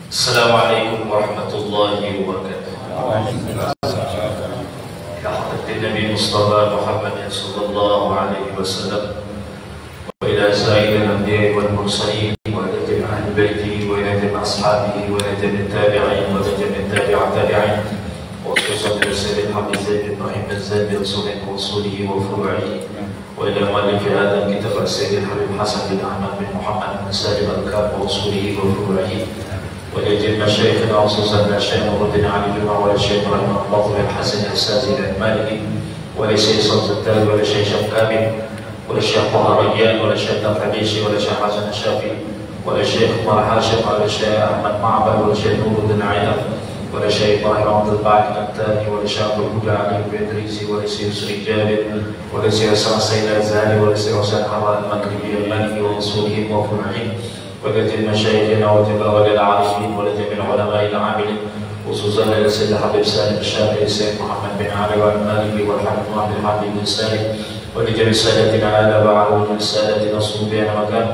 Assalamualaikum warahmatullahi wabarakatuh. Ya Hadratin Nabi Mustafa Muhammad sallallahu alaihi wasallam wa ila sayyidil anbiya'i wal mursalin wa ila jami'i ahli baitihi wa ila jami'i ashabihi wa ila jami'i tabi'in wa ila jami'i tabi'in wa khususan ila sayyidil Habib Zaid bin Ibrahim az-Zaid rasulih wa rasulihi wa furu'ihi wa ila muallif hadha al-kitab sayyidil Habib Hasan bin Ahmad bin Muhammad bin Salim al-Kab wa rasulihi wa furu'ihi ولجل مشايخنا وخصوصا الشيخ نور الدين علي جمعة ولا الشيخ رحمه الله بن الحسن السازي المالكي ولا الشيخ صمت التالي ولا الشيخ شيخ كامل ولا الشيخ طه ريان ولا الشيخ الحبيشي ولا الشيخ حسن الشافعي ولا الشيخ عمر هاشم ولا الشيخ احمد معبد ولا الشيخ نور الدين عياض ولا الشيخ طاهر عبد الباقي الثاني ولا الشيخ ابو الهدى علي بن ادريسي ولا الشيخ يسري جابر ولا الشيخ حسن السيد الازهري ولا الشيخ حسين حماد المغربي المالكي ورسولهم وفرعهم ولجل مشايخنا وجل العارفين ولجميع العلماء العاملين خصوصا للسيد حبيب سالم الشافعي السيد محمد بن علي والمالكي والحمد عبد الحميد بن سالم ولجميع سادتنا على بعض من سادتنا الصوفيين مكان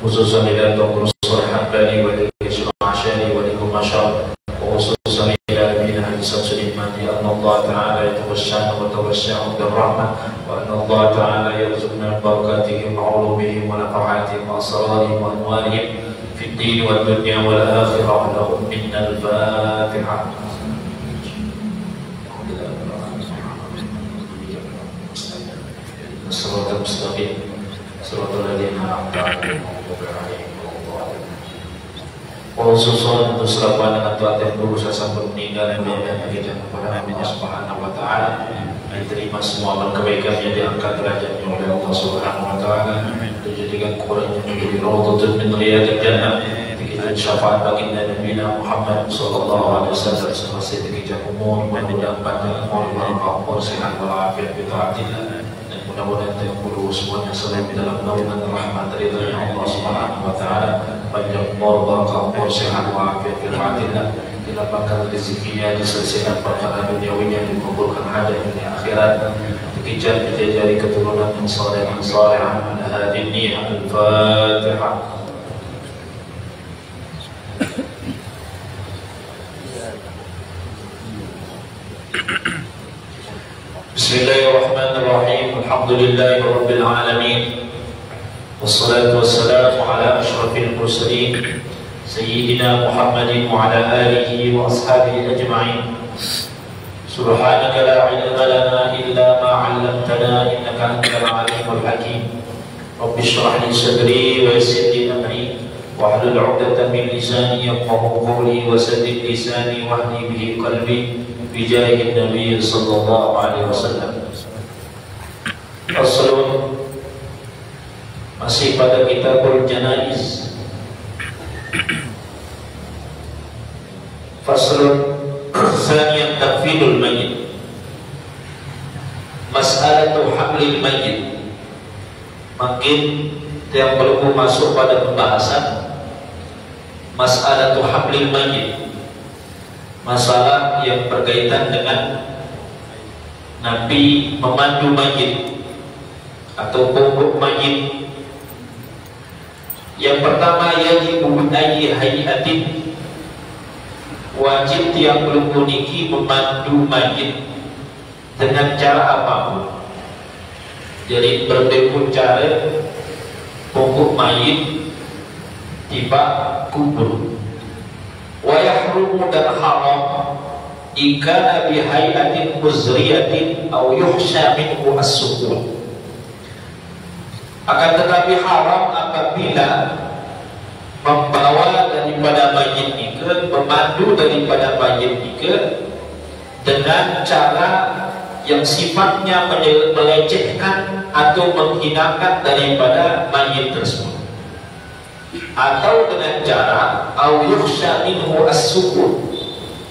خصوصا الى الدكتور صالح الحباني وللشيخ العشاني ولكم مشار وخصوصا الى ابينا ابي شمس الإمامي ان الله تعالى يتوشانا وتوشاهم بالرحمه وان الله تعالى يرزقنا من بركاتهم وعلومهم ونفعاتهم واسرارهم وانوارهم في الدين والدنيا والاخره لهم منا الفاتحه. الصراط المستقيم صراط الذين انعمت عليهم غير عليهم khususun untuk selapan dengan tuatan guru saya meninggal yang biasa kita kepada Nabi Subhanahu wa taala diterima semua amal kebaikannya, diangkat derajatnya oleh Allah Subhanahu wa taala, dijadikan kuburannya menjadi raudhatun min riyadil jannah, diberikan syafaat baginda Nabi Muhammad sallallahu alaihi wasallam semasa dikejar umur, mudah-mudahan panjang umur, barokah, sehat walafiat fi taatillah, dan mudah-mudahan terkubur semuanya selalu dalam naungan rahmat ridha Allah Subhanahu wa taala, panjang umur, barokah, sehat walafiat fi taatillah, dilapangkan rezekinya, diselesaikan perkara duniawinya, dikumpulkan hajat dunia akhirat, dikejar dijajari keturunan yang saleh dan salihah. Ala hadhihi al-Fatihah. Bismillahirrahmanirrahim. Alhamdulillahi rabbil alamin. Wassalatu wassalamu ala asyrafil mursalin Sayyidina Muhammadin wa ala alihi wa ashabihi ajma'in. Subhanaka la ilma lana illa ma 'allamtana innaka antal alimul hakim. Rabbi shrah li sadri wa yassir li amri wahlul 'uqdatam min lisani yafqahu qawli wa saddid lisani wahdi bihi qalbi bi jahi Nabi sallallahu alaihi wasallam. Faslun, masih pada kitabul janaiz. Faslun Thaniyan takfidul mayyit. Mas'alatu hamlil mayyit. Makin yang perlu masuk pada pembahasan Mas'alatu hamlil mayyit, masalah yang berkaitan dengan Nabi memandu mayyit atau pokok mayyit. Yang pertama, yajibu ayyi hayyatin, wajib tiang belum puniki memandu mayit dengan cara apapun. Jadi berbagai cara pokok mayit tiba kubur. Wa yahrumu, dan haram jika nabi hayatin muzriyatin aw yuhsha minhu as-sukun. Akan tetapi haram apabila membawa daripada mayit itu, memandu daripada mayit itu dengan cara yang sifatnya melecehkan atau menghinakan daripada mayit tersebut, atau dengan cara au yukhsha minhu as-sukun,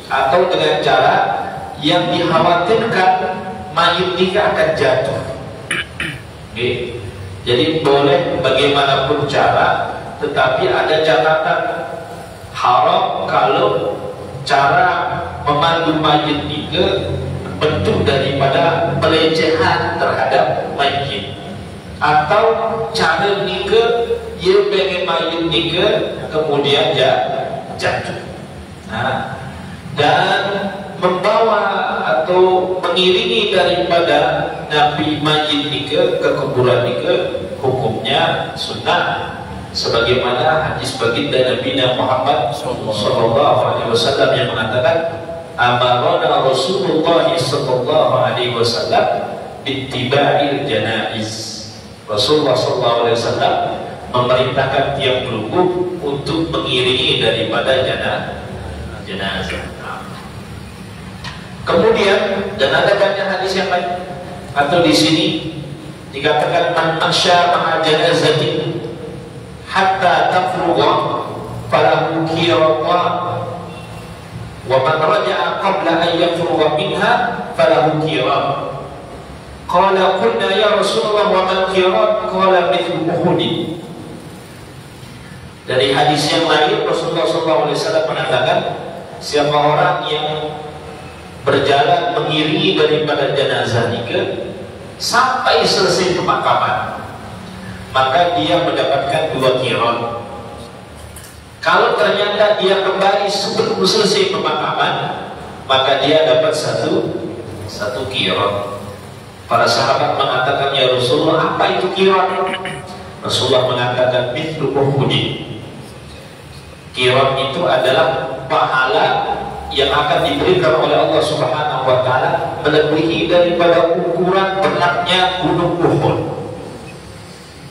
atau dengan cara yang dikhawatirkan mayit itu akan jatuh. Okay. Jadi boleh bagaimanapun cara, tetapi ada catatan, haram kalau cara memandu mayit itu bentuk daripada pelecehan terhadap mayit. atau cara nikah ia pengen mayit nikah kemudian jatuh. Nah, dan membawa atau mengiringi daripada Nabi mayit nikah ke kuburan nikah hukumnya sunnah, sebagaimana hadis baginda Nabi Muhammad sallallahu alaihi wasallam yang mengatakan amarana Rasulullah sallallahu alaihi wasallam bittiba'il janaiz. Rasulullah sallallahu alaihi wasallam memerintahkan tiap berwudu untuk mengiringi daripada jenazah. Kemudian dan ada banyak hadis yang lain, atau di sini dikatakan man asya ma'a janazatin hatta tafrugha falahu qiratan wa man raja'a qabla an yafrugha minha falahu qirat. Qala qulna ya Rasulullah wa man qirat? Qala mithlu Uhud. Dari hadis yang lain Rasulullah SAW mengatakan siapa orang yang berjalan mengiringi daripada jenazah nikah sampai selesai pemakaman, maka dia mendapatkan 2 qirat. Kalau ternyata dia kembali sebelum selesai pemakaman, maka dia dapat satu qirat. Para sahabat mengatakan, ya Rasulullah, apa itu qirat? Rasulullah mengatakan mithlu Uhud. Qirat itu adalah pahala yang akan diberikan oleh Allah Subhanahu wa taala melebihi daripada ukuran beratnya gunung Uhud.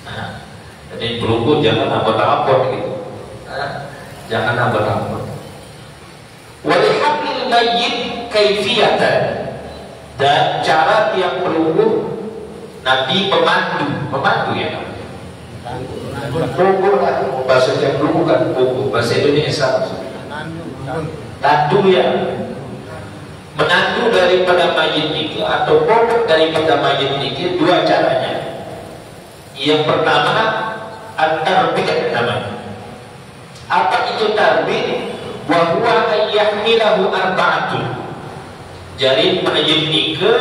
Nah, jadi berukut jangan abot-abot gitu. Nah, jangan abot-abot. Wa lihablil mayyit kaifiyatan, dan cara tiap berwudu Nabi memandu ya. Pukul kan, bahasa yang dulu kan pukul, bahasa Indonesia tandu ya. Menandu daripada mayit itu atau pokok daripada mayit itu 2 caranya. Yang pertama at-tarbiyah namanya. Apa itu tarbiyah? Wa huwa ayyahmilahu arba'atun. Jadi mayit nikah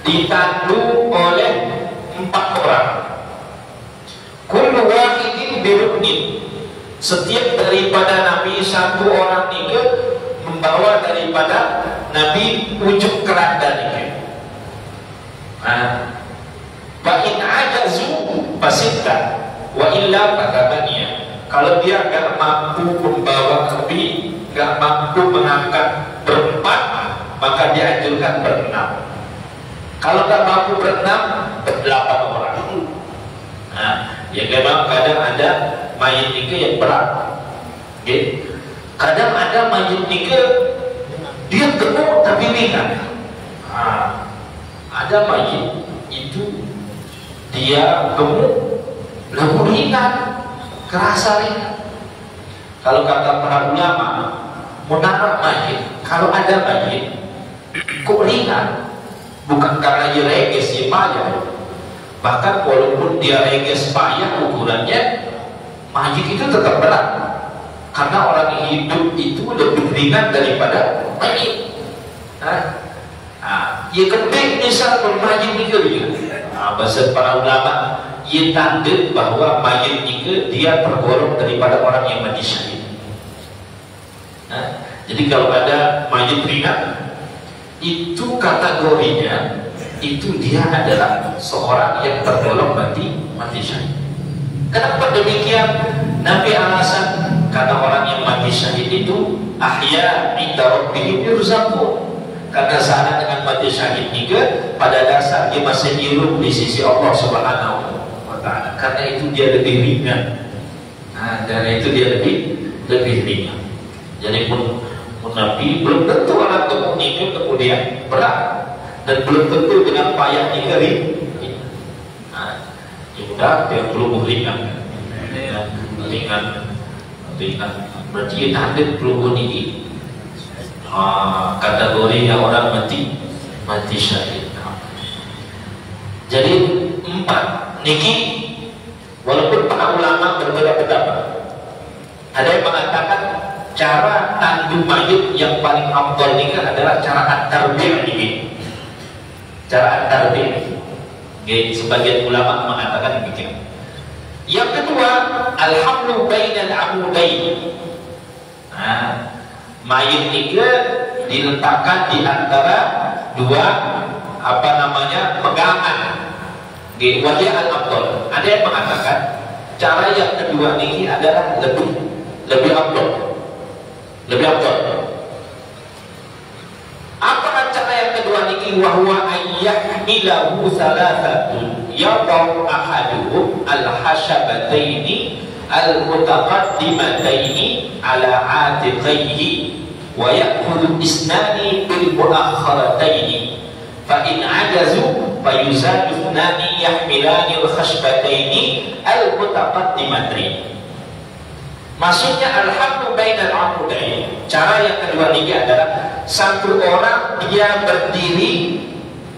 ditandu oleh 4 orang. Kullu wahidin biruknin. Setiap daripada Nabi 1 orang nikah membawa daripada Nabi ujung keranda nikah. Wa in ajazu fasita wa illa fatabaniya. Kalau dia gak mampu membawa Nabi, gak mampu mengangkat berempat, maka dianjurkan berenam. Kalau gak mampu berenam, 8 orang. Ya memang kadang ada mayit nikah yang berat, okay? Kadang ada mayit nikah dia gemuk tapi ringan. Ada mayit itu dia gemuk lalu ringan, kerasa ringan. Kalau kata para ulama, menara mayit, kalau ada mayit kok ringan, bukan karena dia reges, dia payah. Bahkan walaupun dia reges payah ukurannya, mayit itu tetap berat. Karena orang hidup itu lebih ringan daripada mayit. Ya kebik misal mayit nikah juga. Bahasa para ulama, ia tanda bahwa mayit nikah dia tergolong daripada orang yang mati syahid. Jadi kalau ada mayit ringan, itu kategorinya itu dia adalah seorang yang tergolong mati syahid. Kenapa demikian? Nabi alasan karena orang yang mati syahid itu ahya inda rabbihim yurzaqun. Karena sana dengan mati syahid juga pada dasar dia masih hidup di sisi Allah Subhanahu wa taala. Karena itu dia lebih ringan. Karena itu dia lebih ringan. Jadi pun Nabi belum tentu orang gemuk nikah kemudian berat. Dan belum tentu dengan payah nikah ya udah dia belum ringan. Berarti dia hadir belum ini kategori yang orang mati syahid. Jadi 4 niki, walaupun para ulama berbeda pendapat. Ada yang mengatakan cara tandu mayit yang paling afdal nikah adalah cara at-tarbiyah ini. Cara at-tarbiyah. Sebagian ulama mengatakan demikian. Yang kedua, al-hamlu bainal amudain. Mayit itu diletakkan di antara dua pegangan. Wajah al-abdul. Ada yang mengatakan cara yang kedua ini adalah lebih abdul. Apa cara yang kedua ini? Wahwa ayyahmilahu salasatun yadau ahaduhum al-hashabataini al-mutaqaddimataini ala atiqaihi wa ya'khudhu isnani bil mu'akhkharataini fa in ajazu fayuzadu isnani yahmilani al-khashbataini al-mutaqaddimataini. Maksudnya alhamdu bainal amudain. Cara yang kedua ini adalah satu orang dia berdiri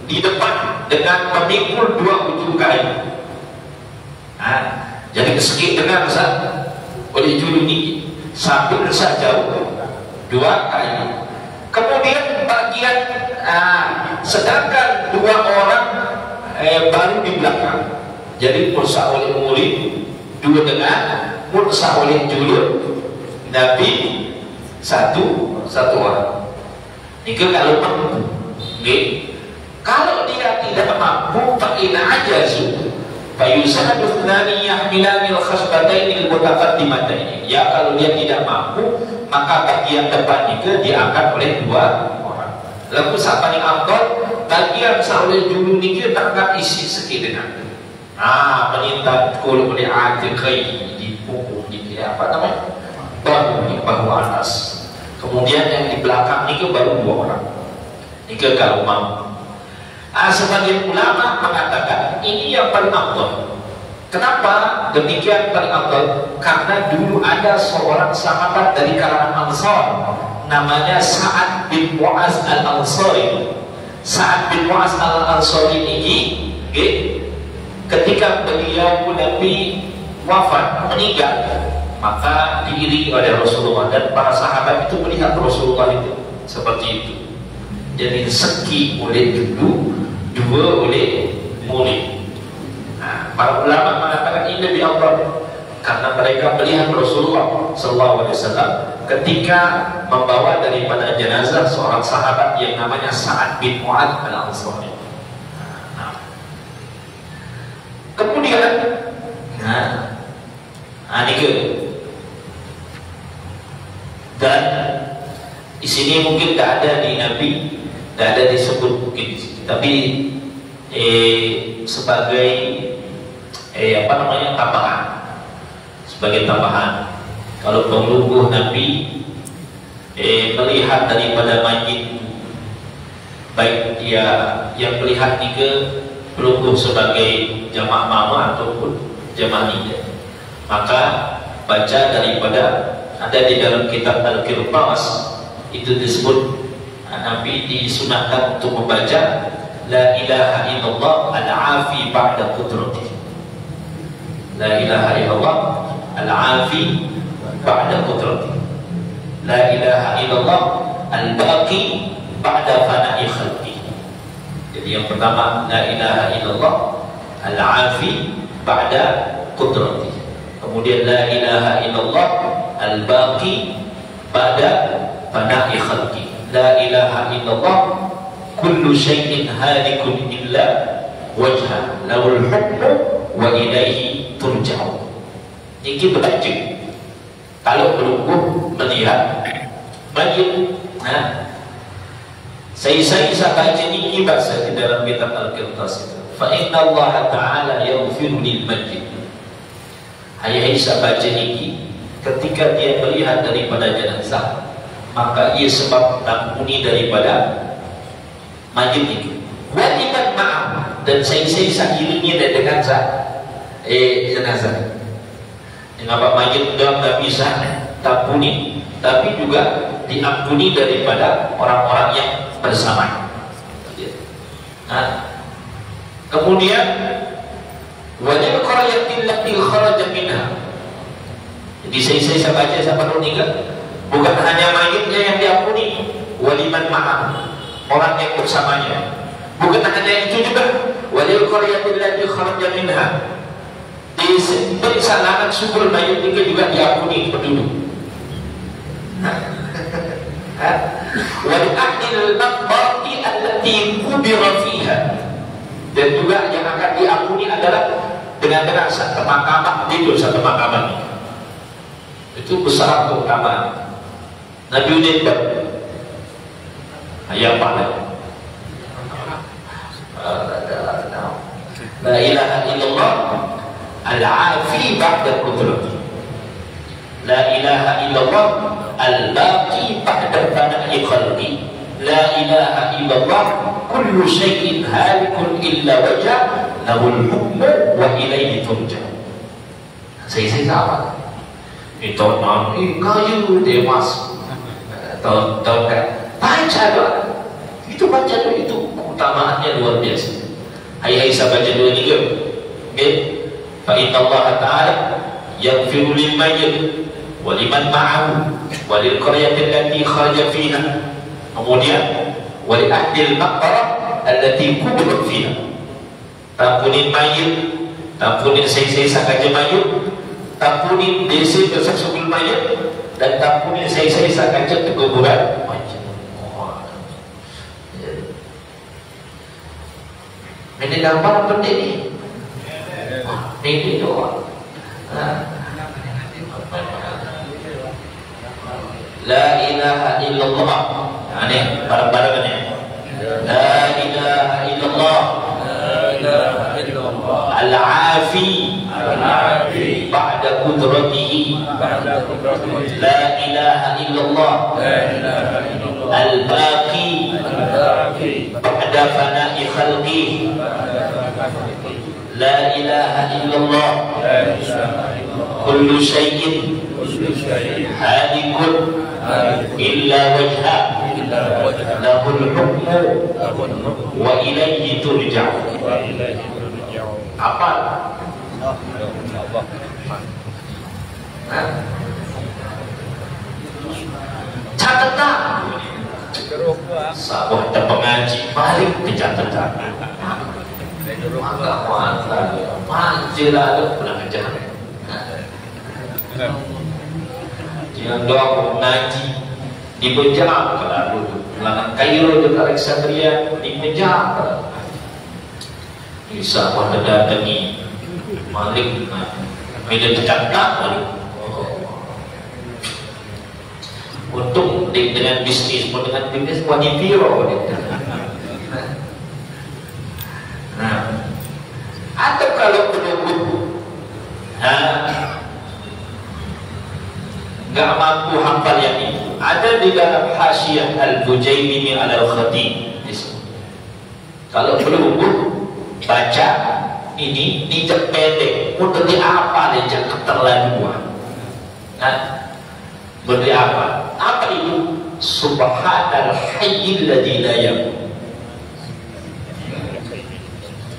di depan dengan memikul dua ujung kain. Jadi kesegi dengan oleh ujung ini sambil jauh dua kain. Kemudian bagian sedangkan dua orang baru di belakang. Jadi pulsa oleh murid dua dengan mursa oleh julur Nabi satu orang. Ini kalau mampu, kalau dia tidak mampu, fa'ina ajazu, fayusadu thnani yahmilani al-khasbataini al-mutaqaddimataini. Ya, kalau dia tidak mampu, maka bagian depan itu diangkat oleh dua orang. Lalu paling afdal bagian oleh julur ini terangkat isi sekitar. Penintat kul oleh atiqai bahu atas. Kemudian yang di belakang ini baru dua orang. Ini kalau mampu. Sebagian ulama mengatakan ini yang paling afdal. Kenapa demikian paling afdal? Karena dulu ada seorang sahabat dari kalangan Ansar, namanya Sa'ad bin Mu'az al-Ansari. Sa'ad bin Mu'az al-Ansari ini, ketika beliau Nabi wafat, meninggal, maka diiringi oleh Rasulullah dan para sahabat itu melihat Rasulullah itu seperti itu. Jadi seki oleh dulu, dua oleh murid. Para ulama mengatakan ini lebih afdal karena mereka melihat Rasulullah SAW ketika membawa daripada jenazah seorang sahabat yang namanya Sa'ad bin Mu'adz al-Ansari. Kemudian, dan di sini mungkin tidak ada di Nabi, tidak ada disebut mungkin, tapi sebagai tambahan, sebagai tambahan. Kalau pengeluh Nabi melihat daripada mayit, baik dia yang melihat ke pengeluh sebagai jamaah mama ataupun jamaah nida, maka baca daripada ada di dalam kitab Al-Qirtas itu disebut Nabi disunahkan untuk membaca La ilaha illallah al-afi ba'da qudrati. La ilaha illallah al-afi ba'da qudrati. La ilaha illallah al-baqi ba'da fana'i khalqi. Jadi yang pertama La ilaha illallah al-afi ba'da qudrati. Kemudian La ilaha illallah al-baqi ba'da fana'i khalqi. La ilaha illallah kullu syai'in halikun illa wajha lahul hukmu wa ilaihi turja'un. Ini berbaca. Kalau menunggu melihat mayit, saya baca ini bahasa di dalam kitab Al-Qirtas itu. Fa inna Allah Ta'ala yaghfiru lil mayyit. Ayah Isa baca ini ketika dia melihat daripada jenazah, maka ia sebab ampuni daripada mayit itu. Wajiban maaf, dan saya iringi dengan jenazah. Mengapa mayit sudah tidak bisa tampuni, tapi juga diampuni daripada orang-orang yang bersama. Kemudian wajib qaryatin lati kharaja minha. Jadi saya baca sampai meninggal, bukan hanya mayitnya yang diampuni, waliman ma'am, orang yang bersamanya. Bukan hanya itu juga, walil qaryatil lati kharaja minha. Di perencanaan sumber mayat itu juga diampuni penduduk. Wal ahdil maqbati allati kubira fiha. Dan juga yang akan diampuni adalah dengan pemakaman itu, satu pemakaman itu besar keutamaan. Nabi Udaibah ayat pahala. La ilaha illallah al-afi ba'da qudrati. La ilaha illallah al-baqi ba'da fana'i khalqi. La ilaha illallah kullu syai'in halikun illa wajah lahul hukmu wa ilaihi turja. Saya sama. Itu kayu dewas. Tahu kan? Baca doa. Itu baca doa itu keutamaannya luar biasa. Hai sahabat dua ni ke? Okay. Fa inna Allah Ta'ala yaghfiru lil mayyit wa liman ma'ahu wa lil qaryati allati kharaja fiha. Kemudian wa li ahdil maqbarah allati kubira fiha. Tampunin mayit, tampunin saya sahaja mayit, tampunin desa bersebut mayit, dan tampunin saya sahaja ke kuburan mayit. Ini gambar penting ni. Ini doa. La ilaha illallah. Ini barang-barang ni. La ilaha illallah. Al-afi ba'da qudratihi. La ilaha illallah. Al-baqi ba'da fana'i khalqi. La ilaha illallah. Kullu syai'in halikun illa wajha lahul hukmu wa ilaihi turja'un. Apa? Catatan. Sahabat pengaji balik ke catatan. Maka manjil ada pulang aja. Jangan doa mengaji di penjara kalau pulangan Kairo ke Alexandria di penjara. Bisa pada datangi Malik, media tercatat Malik. Untung dengan bisnis pun dengan bisnis wanipiro. Nah, atau kalau penunggu nggak mampu hafal yang itu, ada di dalam Hasyiah Al-Bujaimi Al-Khatib. Kalau penunggu baca ini nijak pendek, untuk di apa nijak keterlaluan. Nah, beri apa? Apa itu? Subhanal hayyil ladzi la yamut.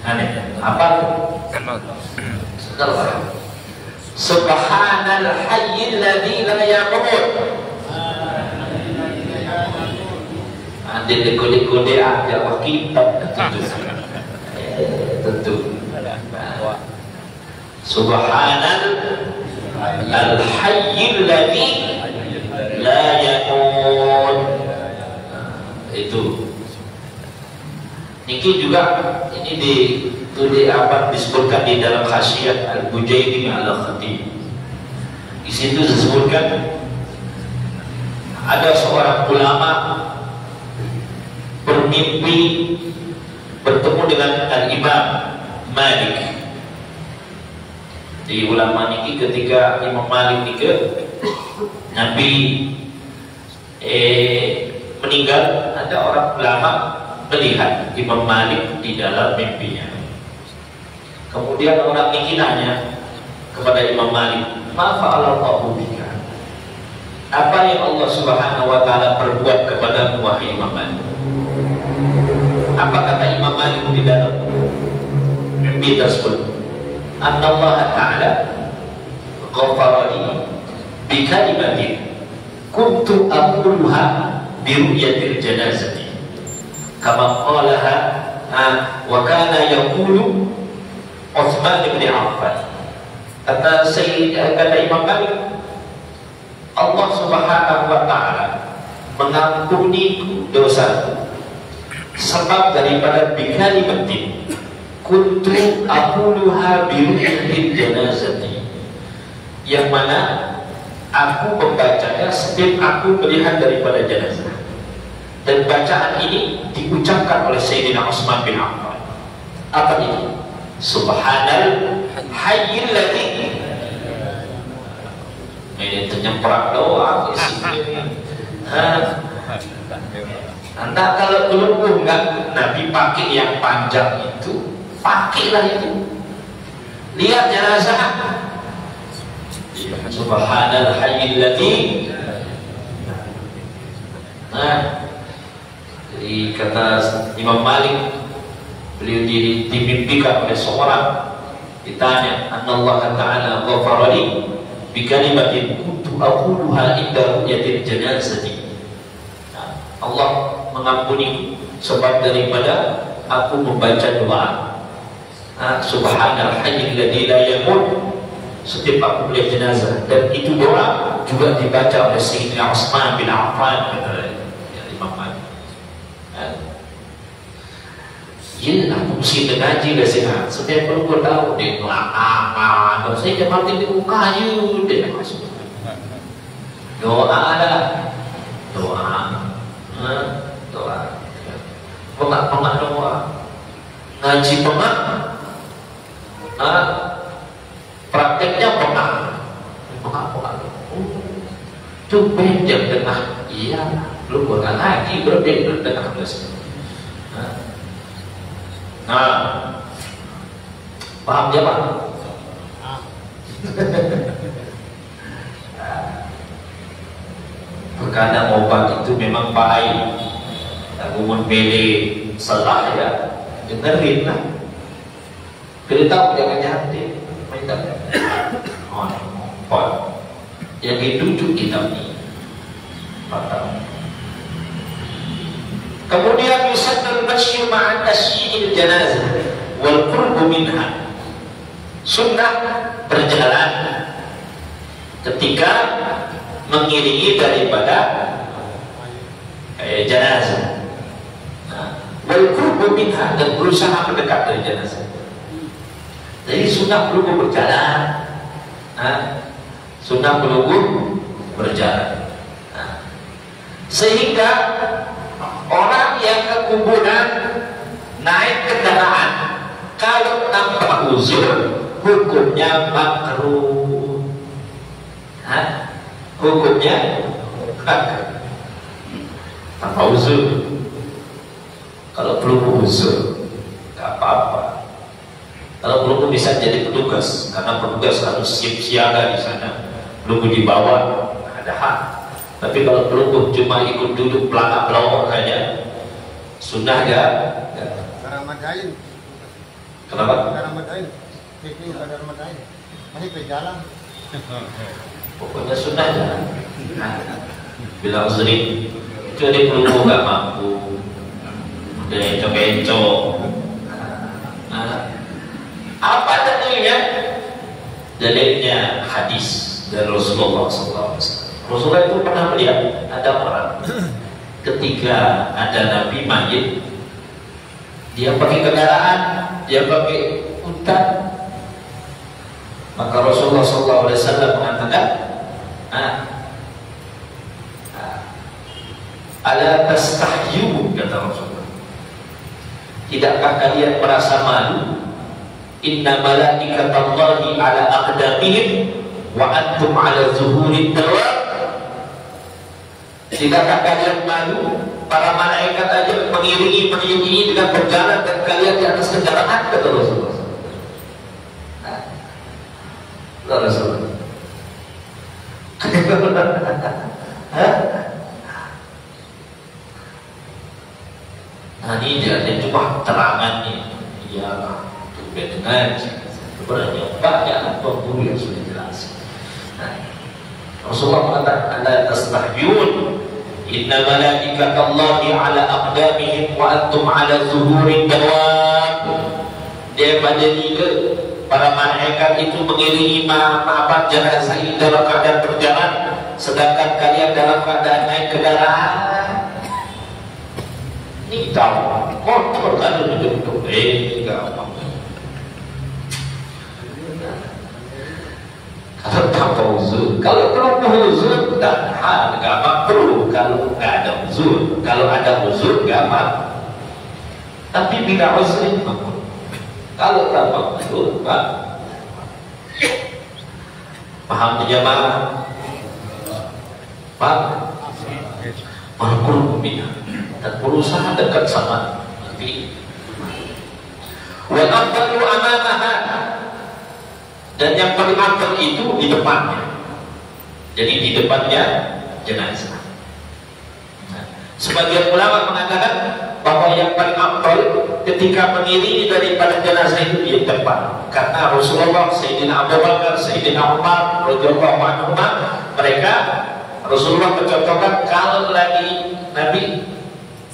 Aneh. Apa? Subhanal hayyil ladzi la yamut. Ada kode-kode ada kitab tentu. Subhanal al-hayyil ladzi la yamut. Itu. Niki juga ini apa disebutkan di dalam Hasyiah Al-Bujaimi Al-Khatib. Di situ disebutkan ada seorang ulama bermimpi bertemu dengan Al-Imam Malik. Di ulama niki ketika Imam Malik niki Nabi meninggal, ada orang ulama melihat Imam Malik di dalam mimpinya. Kemudian orang ini nanya kepada Imam Malik, "Ma fa'alallahu bika?" Apa yang Allah Subhanahu wa taala perbuat kepadamu wahai Imam Malik? Apa kata Imam Malik di dalam mimpi tersebut? Anallah Ta'ala ghafarani bi kalimatin kuntu aquluha bi ru'yatil janazati kama qalaha Wa kana yaqulu Utsman bin Affan. Kata Imam Malik, Allah Subhanahu wa taala mengampuni dosa sebab daripada bikalimatin kuntu aquluha bi ru'yatil janazati, yang mana aku membacanya setiap aku melihat daripada jenazah. Dan bacaan ini diucapkan oleh Sayyidina Utsman bin Affan. Apa ini? Subhanal hayyil ladzi. Ini ternyemprak doa isinya. Anda kalau dulu enggak Nabi pakai yang panjang itu, pakailah itu. Lihat jenazah. Subhanal hayyil ladzi. Jadi kata Imam Malik, beliau dimimpikan oleh seorang, ditanya, "Anallahu ta'ala ghafara li bi kalimatin kuntu aquluha inda ru'yatil janazati." Allah mengampuni sebab daripada aku membaca doa Subhanal hayyil ladzi la yamut setiap aku melihat jenazah, dan itu doa juga dibaca oleh Sayyidina Utsman bin Affan, kata Imam Malik. Ya, aku mesti mengaji dah sihat. Setiap perlu tahu dia ngelakang, kalau saya jangan mati di muka you, dia masuk. Doa ada, doa, doa, pengak doa, ngaji pengak, prakteknya pengak. Itu beda tengah, iya, lu bukan ngaji berbeda tengah belas. Paham ya Pak? Karena obat itu memang baik. Aku membeli salah ya, dengerin lah. Kita tahu jangan nyantik, minta. Yang ditunjuk kita ini, kemudian yusaddal masyu ma'an tasyyi'il janazah wal qurbu minha. Sunnah berjalan ketika mengiringi daripada jenazah, wal qurbu minha, dan berusaha mendekat dari jenazah. Jadi sunnah perlu berjalan, sunnah perlu berjalan, sehingga orang yang ke kuburan naik kendaraan kalau tanpa uzur hukumnya makruh. Hukumnya tanpa uzur. Kalau perlu uzur nggak apa-apa. Kalau perlu bisa jadi petugas, karena petugas harus siap-siaga di sana. Perlu di bawah ada hak. Tapi kalau pelungguh cuma ikut duduk pelangak pelawak saja, sunnah ya. Karamadain. Kenapa? Karamadain. Ini karamadain. Masih berjalan. Pokoknya sunnah ya. Bila uzri, jadi pelungguh nggak mampu, udah encok-encok. Apa dalilnya? Dalilnya hadis dari Rasulullah SAW. Rasulullah itu pernah melihat ada orang ketika ada Nabi mayit, dia pakai kendaraan, dia pakai unta, maka Rasulullah SAW mengatakan, ala tastahyu, kata Rasulullah, tidakkah kalian merasa malu? Inna malaikatallahi ala aqdamihim wa antum ala zuhurid dawab. Tidakkah kalian malu? Para malaikat aja mengiringi ini dengan berjalan dan kalian di atas kendaraan, kata Rasulullah. Rasulullah. Nah ini dia cuma terangannya. Iyalah, dengan sebenarnya banyak pemburu yang sudah jelas. Rasulullah mengatakan, anda tastahyun, Inna malaikatallahi ala aqdamihim wa antum ala zuhurin dawab. Dia bandingkan para malaikat itu mengiringi maaf jenazah ini dalam keadaan berjalan, sedangkan kalian dalam keadaan naik kendaraan. Ini tahu motor kan duduk gampang. Kalau tanpa uzur, kalau perlu uzur, dan nggak perlu. Kalau nggak ada uzur, kalau ada uzur nggak apa. Tapi bila uzur makruh. Kalau tanpa uzur, pak, paham jemaah? Pak, makruh bina dan berusaha dekat sama Nabi. Wal afdalu amamaha. Dan yang paling afdal itu di depannya. Jadi di depannya jenazah. Sebagian ulama mengatakan bahwa yang paling afdal ketika mengiringi daripada jenazah itu di depan. Karena Rasulullah, Sayyidina Abu Bakar, Sayyidina Umar, radhiyallahu anhum, mereka Rasulullah mencontohkan kalau lagi Nabi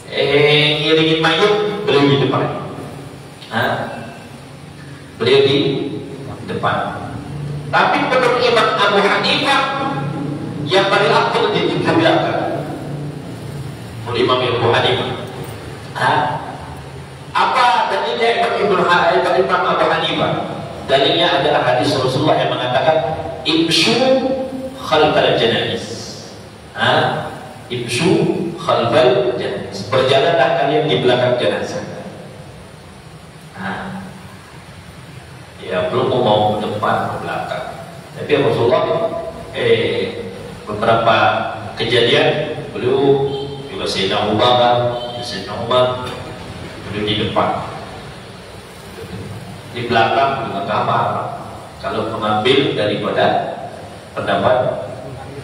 ngiringin mayit, beliau di depan. Beliau di depan. Tapi menurut Imam Abu Hanifah yang paling afdal di belakang. Menurut Imam Abu Hanifah. Apa dalilnya Imam Abu Hanifah? Dalilnya adalah hadis Rasulullah yang mengatakan imshu khalfal janaiz. Imshu khalfal janaiz. Berjalanlah kalian di belakang jenazah. Ya belum mau ke depan ke belakang. Tapi Rasulullah beberapa kejadian beliau juga Sayyidina Abu Bakar, Sayyidina Umar, beliau di depan, di belakang juga kamar. Kalau mengambil daripada pendapat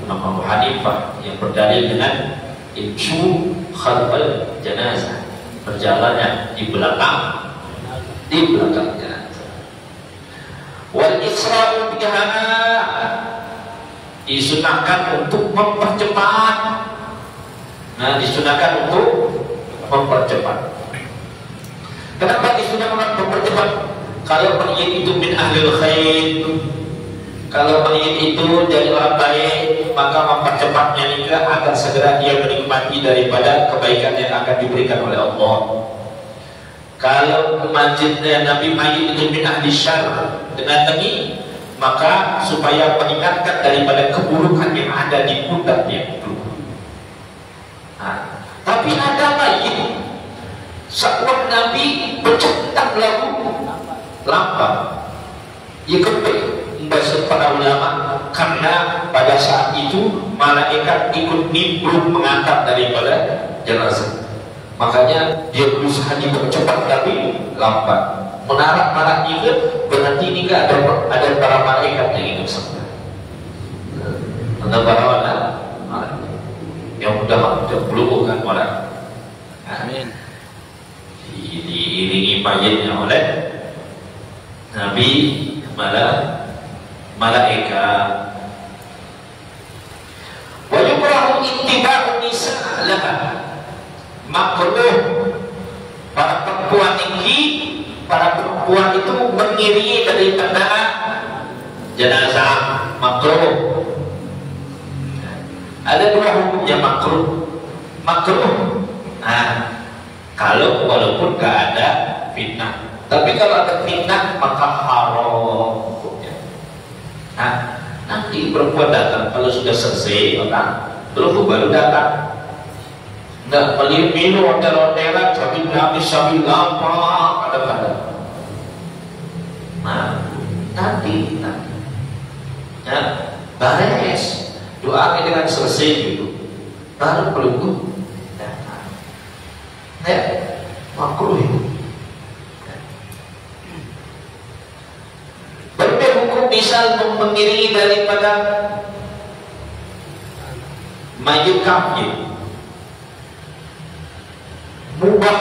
Imam Abu Hanifah yang berdalil dengan imshu khalfal janazah, berjalannya di belakang jenazah. Wal isra'u biha, disunahkan untuk mempercepat. Disunahkan untuk mempercepat. Kenapa disunahkan mempercepat? Kalau mayit itu min ahlil khair, kalau mayit itu dari orang baik, maka mempercepatnya nikah agar segera dia menikmati daripada kebaikan yang akan diberikan oleh Allah. Kalau masjidnya Nabi mayit itu min ahli syarr, dengan demi maka supaya mengingatkan daripada keburukan yang ada di pundaknya itu. Tapi ada mayit sakwat Nabi bercentang lagu lambat. Ya kepe bahasa para ulama, karena pada saat itu malaikat ikut nimbrung mengangkat daripada jenazah. Makanya dia berusaha dipercepat tapi lambat. Menarik juga berarti ini ada para malaikat yang itu sama. Ada para malaikat yang udah belum kan orang. Amin. Diiringi mayitnya oleh Nabi malaikat. Wa yukrahu ittiba'un nisa laha. Makruh para perempuan itu mengiringi daripada jenazah, makruh. Ada dua hukumnya makruh. Kalau walaupun gak ada fitnah, tapi kalau ada fitnah maka haram hukumnya. Nanti perempuan datang kalau sudah selesai belum baru datang. Nggak minum ondel-ondelan sambil nangis sambil apa kadang-kadang. Nanti bares doa dengan selesai gitu baru peluk datang. Makruh itu. Berbeda hukum misal mengiringi daripada mayit kafir. Mubah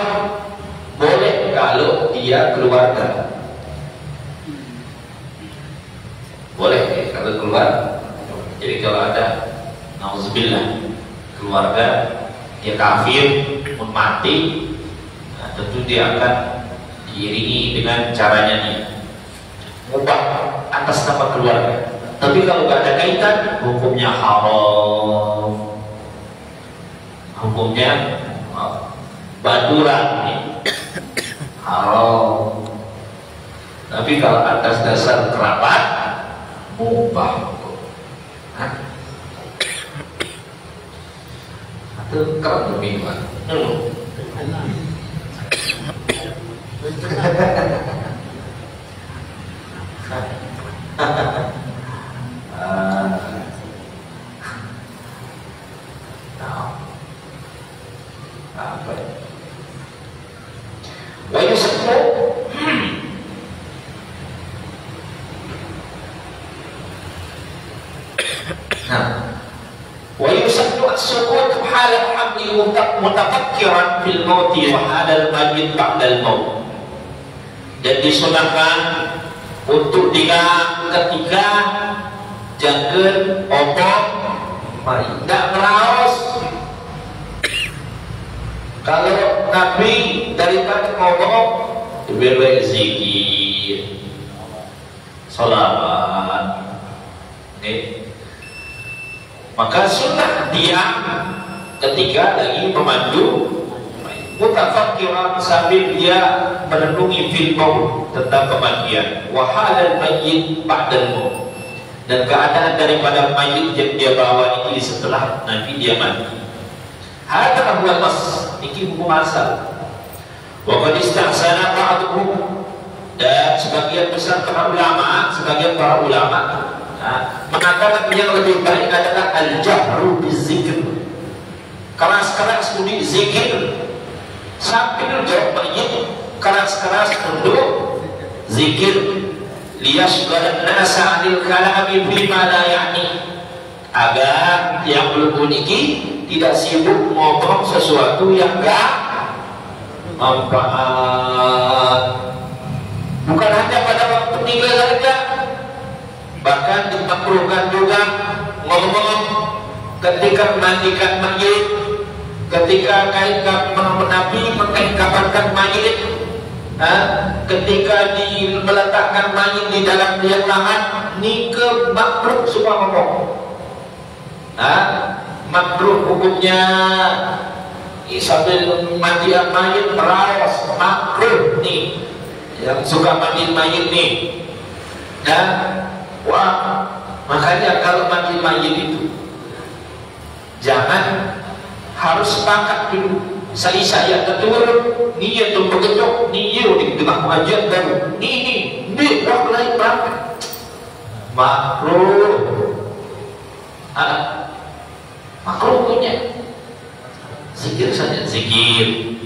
boleh kalau dia keluarga. Boleh kalau keluar. Jadi kalau ada nauzubillah keluarga dia kafir, pun mati, nah, tentu dia akan diiringi dengan caranya nih mubah atas nama keluarga. Tapi kalau gak ada kaitan, hukumnya haram, hukumnya baduran nih, haram. Tapi kalau atas dasar kerabat, mubah. Itu kerap lebih kuat. Apa ya? Wa yusakku ويسن السكوت حال الحمل متفكرا في الموت وحال الميت بعد الموت. Dan disunahkan untuk dia ketika jangan obat tidak meraus. Kalau Nabi daripada ngomong lebih zikir, salawat, maka sunnah dia ketika lagi memandu mutafakkiran sambil dia merenungi fil maut tentang kematian, wa halal mayyit ba'dal maut, dan keadaan daripada mayit yang dia bawa ini setelah nanti dia mati. Hadza huwa nas, ini hukum asal. Wa qad istahsana ba'dhum, dan sebagian besar para ulama, mengatakan yang lebih baik adalah al-jahru bizikr, keras-keras untuk zikir sambil jawab mayit, keras-keras untuk zikir, liyashghalan nasa 'anil kalami bima la ya'ni, agar yang belum memiliki tidak sibuk ngomong sesuatu yang enggak manfaat. Bukan hanya pada waktu meninggal saja, bahkan dimakruhkan juga ngomong ketika memandikan mayit, ketika Nabi mengkabarkan mayit, ketika meletakkan mayit di dalam liang lahat, ini ke makruh semua ngomong. Makruh hukumnya sambil mandikan mayit merawas, makruh nih yang suka mandi mayit nih. Dan wah, makanya kalau mandi mayit itu jangan harus sepakat dulu. Saya ketua niat untuk bergerak niat di tengah pengajian baru ini orang lain berangkat makruh, makruh punya zikir saja, zikir.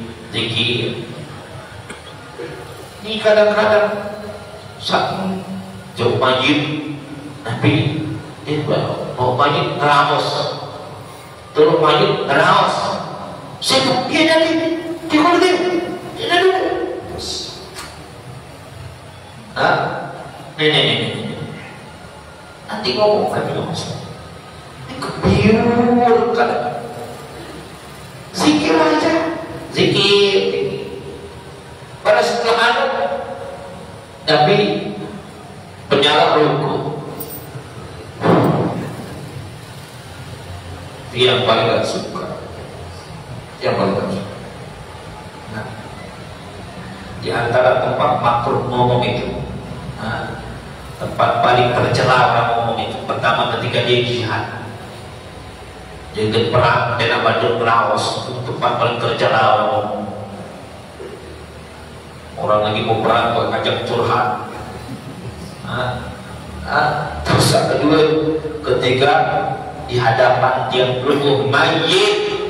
Ini kadang-kadang saat jauh mayit, tapi mau mayit rawas, turun mayit rawas, sibuk dia nanti dia nanti ngomong ini kebiur kadang zikir aja, zikir pada setelah tapi penyala ruku yang paling gak suka, nah, di antara tempat makruh ngomong itu, tempat paling tercela orang ngomong itu, pertama ketika dia jihad, jadi perang dengan Badr Rawas, itu tempat paling tercela orang ngomong. Orang lagi mau perang kok ngajak curhat. Terus yang kedua, ketika di hadapan dia belum mayit,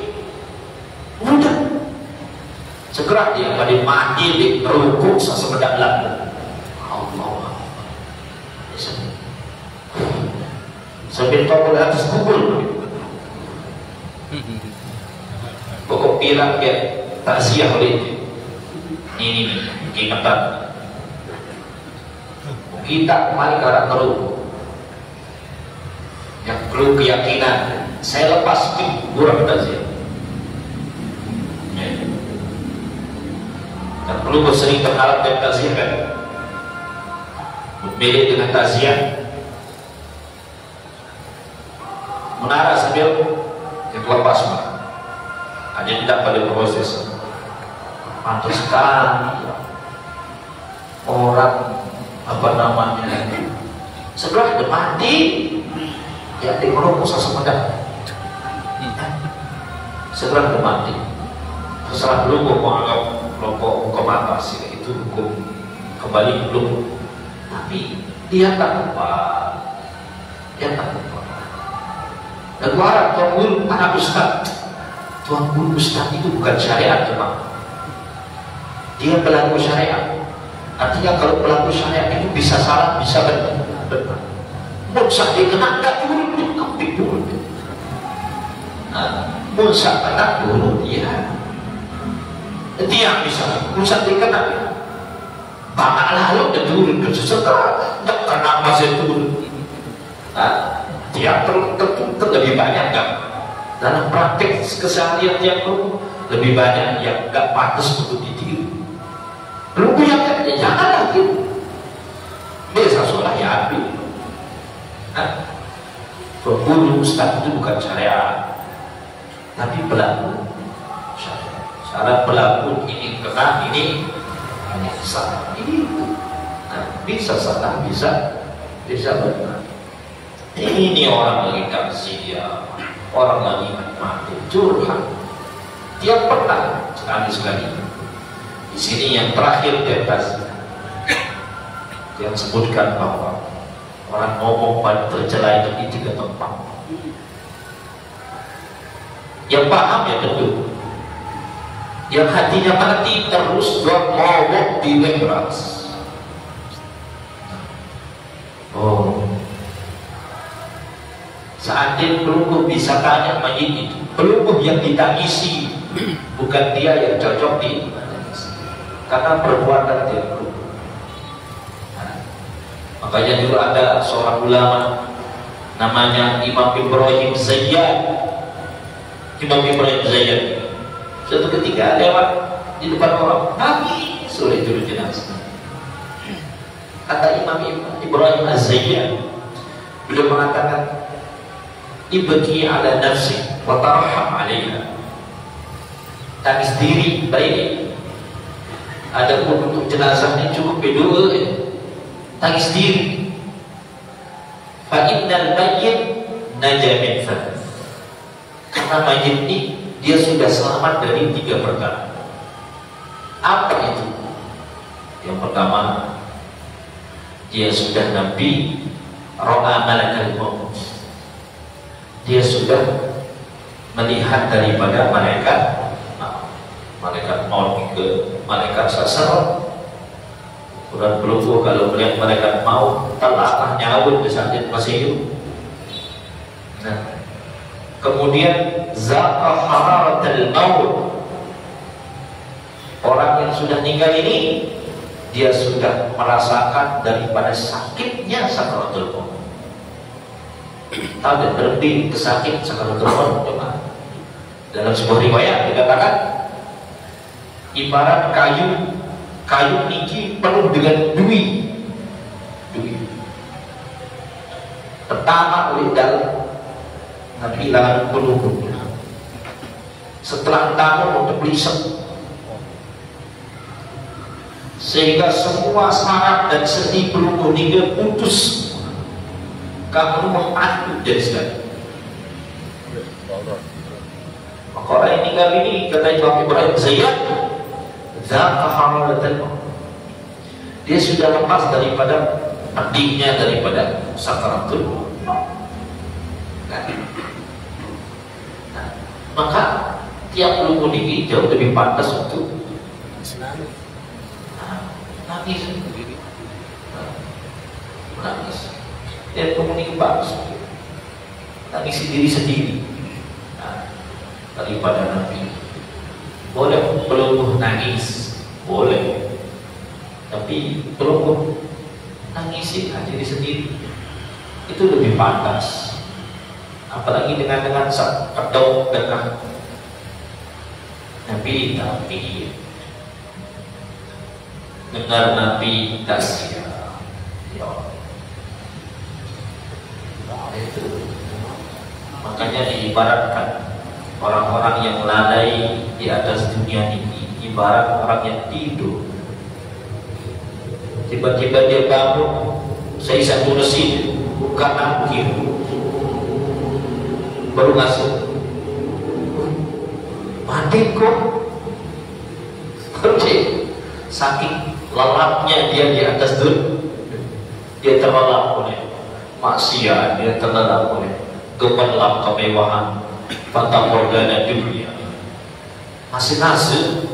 udah segera dia pada mati di rukuk sesebedak lalu. Allah sambil topol atas kubur, pokok pirak ya takziah oleh ini ingatan kita kembali ke arah teruk yang perlu keyakinan. Saya lepas kurang takziah, Dulu sering berharap dan takziah kan, milih dengan takziah, menara sambil lepas mah. Hanya tidak pada proses. Mantul sekali orang apa namanya sebelah udah mati ya di merokok sesemedang sebelah udah mati setelah belum mau menganggap rokok hukum atas itu hukum kembali belum, tapi dia tak lupa dan harap Tuan Guru anak Ustaz, Tuan Guru Ustaz itu bukan syariat cuma dia pelaku syariat. Artinya kalau pelaku syariat itu bisa salah, bisa benar. Musa dikena tak turun, kamu turun. Musa kena turun, dia. Dia bisa. Musa dikena. Banyak lalu dia turun ke seseorang, tak kena masih turun. Dia lebih banyak kan? Dalam praktek keseharian yang lebih banyak yang tak pantas untuk ditiru. Belum punya jangan lagi. Biasa sholat ya ambil. Guru Ustaz itu bukan syariat, tapi pelaku syariat. Syarat pelaku ini kena, ini salah, ini bisa salah, bisa benar. Ini orang lagi karsia, orang lagi mati curhat. Dia pernah sekali. Di sini yang terakhir di atas yang sebutkan bahwa orang ngomong pada tercela itu di 3 tempat. Yang paham ya tentu. Yang hatinya mati terus ngomong di webras. Seandainya pelungguh bisa tanya mayit itu, pelungguh yang ditangisi bukan dia yang cocok di karena perbuatan dia dulu. Makanya dulu ada seorang ulama namanya Imam Ibrahim Zayyad. Suatu ketika lewat di depan orang, Nabi sulit turun jenazah. Kata Imam Ibrahim Az-Zayyad, beliau mengatakan, ibki ala nafsi wa tarham alaiha. Tangis diri baik. Ada pun untuk jenazahnya cukup berdoa, tangis diri. Fa innal mayyit naja min thalath. Karena mayit ini dia sudah selamat dari 3 perkara. Apa itu? Yang pertama, dia sudah nabi ra'a malakal maut. Dia sudah melihat daripada malaikat maut ke malaikat sasar. Kurang pelungguh kalau melihat malaikat maut telah nyawa di saat dia masih hidup. Kemudian zaqa hararatul maut. Orang yang sudah meninggal ini dia sudah merasakan daripada sakitnya sakaratul maut. Tahu dan berhenti kesakit sakaratul maut. Coba dalam sebuah riwayat dikatakan ibarat kayu niki penuh dengan dui. Pertama oleh dalam Nabi lalu penuh. Setelah tamu untuk berisik, sehingga semua syarat dan seni pelungguh niki putus. Kamu membantu jadi sekali. Maka orang yang tinggal ini kata Imam Ibrahim Zayyad, dia sudah lepas daripada pedihnya daripada sakaratul maut. Maka tiap pelungguh ini jauh lebih pantas untuk nangis. Dia pelungguh bagus, nangis diri sendiri daripada Nabi. Boleh pelungguh nangis, boleh, tapi pelungguh nangisin diri sendiri itu lebih pantas. Apalagi dengan kedok dengan Nabi. dengar Nabi tasya. Ya. Itu. Makanya diibaratkan orang-orang yang lalai di atas dunia ini ibarat orang yang tidur. Tiba-tiba dia bangun, saya satu mesin buka angkir, baru masuk. Mati kok, saking lelapnya dia di atas dunia, dia terlelap oleh maksiat, dia terlelap oleh gemerlap kemewahan, fata morgana dunia. Masing-masing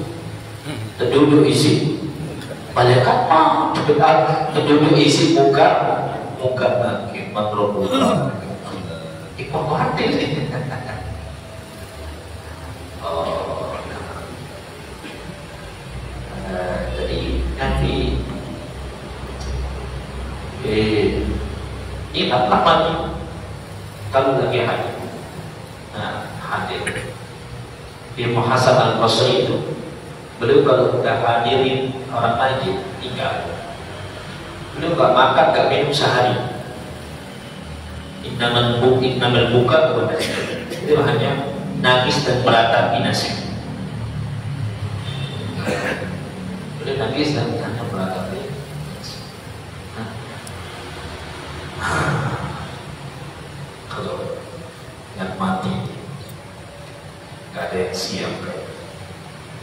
terduduk isi malaikat terduduk isi muka lagi menurut ikut mati. Jadi nanti ingatlah mati kalau lagi hadir. Hadir di Hasan Al-Basri itu, beliau kalau sudah hadirin orang majid tinggal, beliau gak makan gak minum sehari. Innamal buka kepada itu hanya nangis dan meratapi nasib. Beliau nangis dan hanya meratapi. Kalau yang mati gak ada yang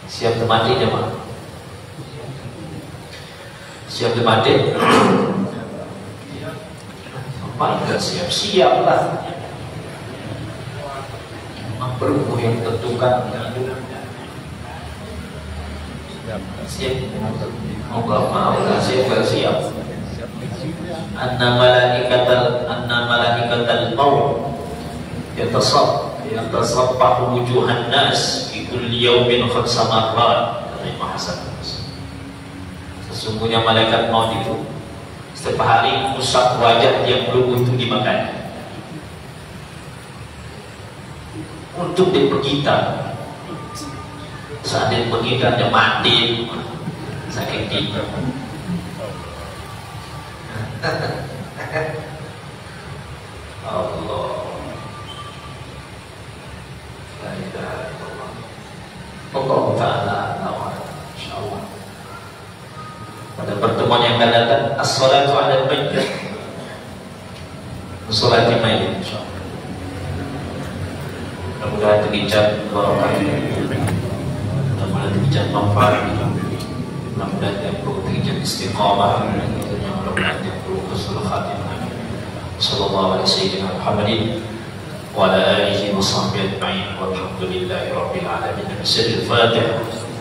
siap mati jemaah. Siap mati apa enggak siap lah. Memang perlu yang tentukan siap mau gak siap. Anna malaikatal maut yatasaffahu wujuhan nas fi kulli yawmin khamsa marrat. Imam Hasan. Sesungguhnya malaikat maut itu setiap hari usap wajah yang belum untuk dimakan untuk dipergitar. Saat dipergitar dia mati saking tidur. Allah, la ilaha illallah. Allah Ta'ala insyaallah. Pada pertemuan yang akan datang, as-salatu 'ala al-mayyit, salat mayyit insyaallah. Mudah-mudahan terbincang barokahnya, mudah-mudahan terbincang manfaat, mudah-mudahan yang perlu terbincang istiqamah, mudah-mudahan yang perlu husnul khatimah. Sallallahu alaihi sayyidina Muhammadin wa ala alihi wa sahbihi ajma'in walhamdulillahi rabbil alamin. Bismillahirrahmanirrahim.